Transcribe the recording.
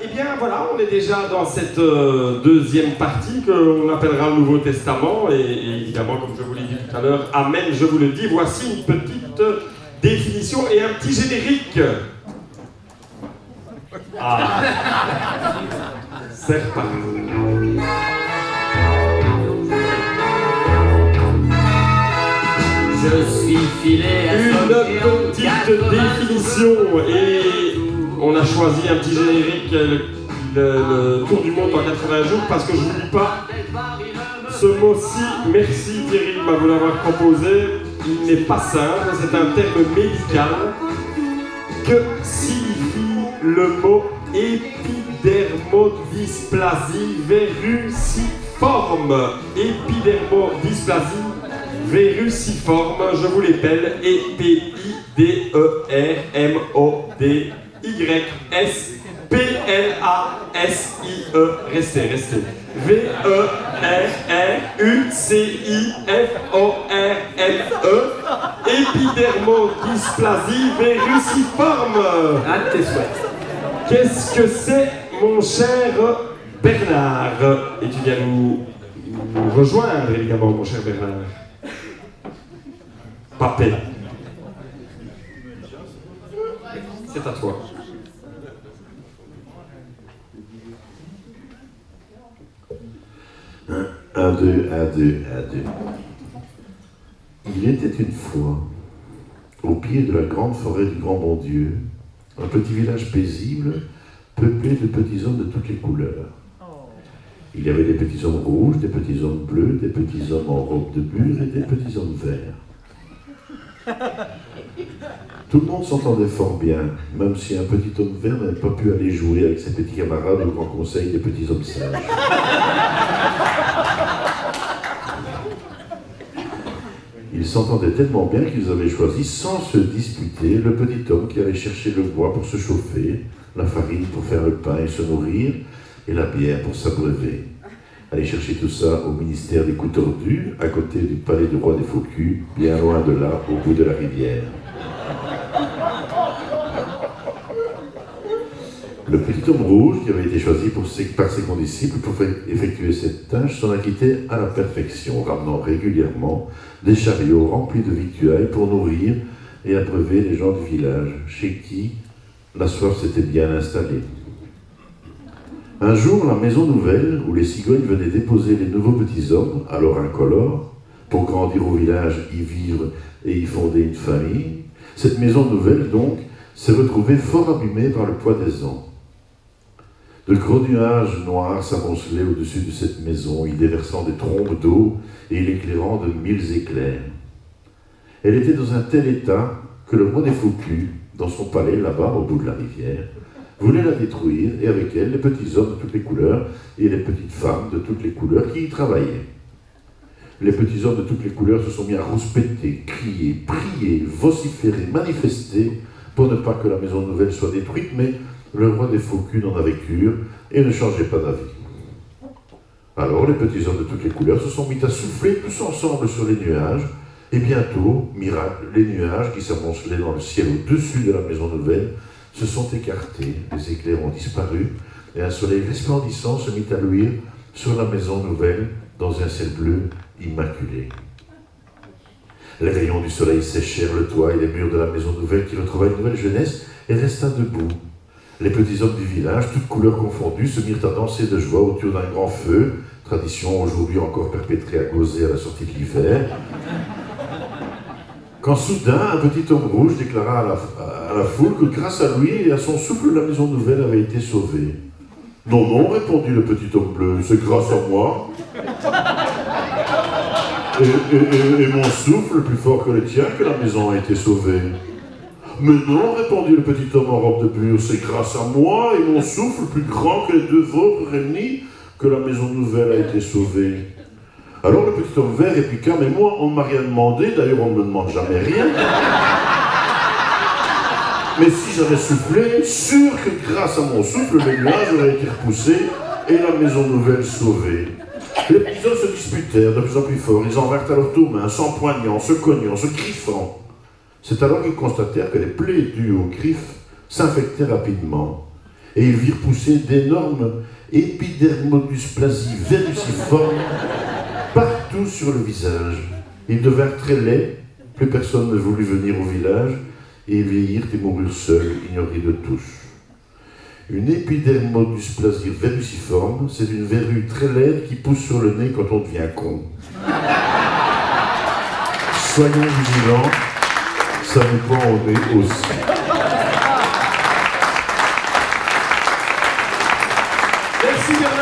Eh bien voilà, on est déjà dans cette deuxième partie qu'on appellera le Nouveau Testament. Et évidemment, comme je vous l'ai dit tout à l'heure, Amen, je vous le dis, voici une petite définition et un petit générique. Ah, c'est reparti. Je suis filé à une petite définition et on a choisi un petit générique, le Tour du monde en 80 jours, parce que je ne vous dis pas ce mot-ci. Merci Thierry de vous l'avoir proposé. Il n'est pas simple, c'est un terme médical. Que signifie le mot épidermodysplasie verruciforme? Épidermodysplasie verruciforme, je vous l'appelle, E-P-I-D-E-R-M-O-D-Y-S-P-L-A-S-I-E, restez, V-E-R-U-C-I-F-O-R-M-E, épidermodysplasie verruciforme. À tes souhaits. Qu'est-ce que c'est, mon cher Bernard? Et tu viens nous rejoindre, évidemment, mon cher Bernard. Papé. C'est à toi. Un, deux, un, deux, un, deux. Il était une fois, au pied de la grande forêt du grand bon Dieu, un petit village paisible, peuplé de petits hommes de toutes les couleurs. Il y avait des petits hommes rouges, des petits hommes bleus, des petits hommes en robe de bure et des petits hommes verts. Tout le monde s'entendait fort bien, même si un petit homme vert n'avait pas pu aller jouer avec ses petits camarades au grand conseil des petits hommes sages. Ils s'entendaient tellement bien qu'ils avaient choisi, sans se disputer, le petit homme qui allait chercher le bois pour se chauffer, la farine pour faire le pain et se nourrir, et la bière pour s'abreuver. Aller chercher tout ça au ministère des coups tordus, à côté du palais du roi des faux culs, bien loin de là, au bout de la rivière. Le petit homme rouge, qui avait été choisi par ses condisciples pour effectuer cette tâche, s'en acquittait à la perfection, ramenant régulièrement des chariots remplis de victuailles pour nourrir et abreuver les gens du village, chez qui la soif s'était bien installée. Un jour, la maison nouvelle, où les cigognes venaient déposer les nouveaux petits hommes, alors incolores, pour grandir au village, y vivre et y fonder une famille, cette maison nouvelle, donc, s'est retrouvée fort abîmée par le poids des ans. De gros nuages noirs s'amoncelaient au-dessus de cette maison, y déversant des trombes d'eau et l'éclairant de 1000 éclairs. Elle était dans un tel état que le roi des faux culs, dans son palais, là-bas, au bout de la rivière, voulait la détruire, et avec elle, les petits hommes de toutes les couleurs et les petites femmes de toutes les couleurs qui y travaillaient. Les petits hommes de toutes les couleurs se sont mis à rouspéter, crier, prier, vociférer, manifester, pour ne pas que la maison nouvelle soit détruite, mais le roi des faux culs n'en avait cure et ne changeait pas d'avis. Alors les petits hommes de toutes les couleurs se sont mis à souffler tous ensemble sur les nuages, et bientôt, miracle, les nuages qui s'amoncelaient dans le ciel au-dessus de la maison nouvelle se sont écartés, les éclairs ont disparu, et un soleil resplendissant se mit à luire sur la maison nouvelle dans un ciel bleu immaculé. Les rayons du soleil séchèrent le toit et les murs de la maison nouvelle qui retrouva une nouvelle jeunesse et resta debout. Les petits hommes du village, toutes couleurs confondues, se mirent à danser de joie autour d'un grand feu, tradition aujourd'hui encore perpétrée à Gauzet à la sortie de l'hiver. Quand soudain, un petit homme rouge déclara à la foule que grâce à lui et à son souffle, la maison nouvelle avait été sauvée. « Non, non, répondit le petit homme bleu, c'est grâce à moi. Et mon souffle plus fort que le tien que la maison a été sauvée. » « Mais non, répondit le petit homme en robe de bure, c'est grâce à moi et mon souffle plus grand que les deux vôtres réunis que la maison nouvelle a été sauvée. » Alors le petit homme vert répliqua, mais moi on ne m'a rien demandé, d'ailleurs on ne me demande jamais rien. Mais si j'avais soufflé, sûr que grâce à mon souffle, les nuages auraient été repoussés et la maison nouvelle sauvée. Les petits hommes se disputèrent de plus en plus fort, ils en vinrent à leur tour main, s'empoignant, se cognant, se griffant. C'est alors qu'ils constatèrent que les plaies dues aux griffes s'infectaient rapidement. et ils virent pousser d'énormes épidermodysplasies verruciformes partout sur le visage. Ils devinrent très laids, plus personne ne voulut venir au village, et ils vieillirent et moururent seuls, ignorés de tous. Une épidermodysplasie verruciforme, c'est une verrue très laide qui pousse sur le nez quand on devient con. Soyons vigilants, ça nous prend au nez aussi. Merci Bernard.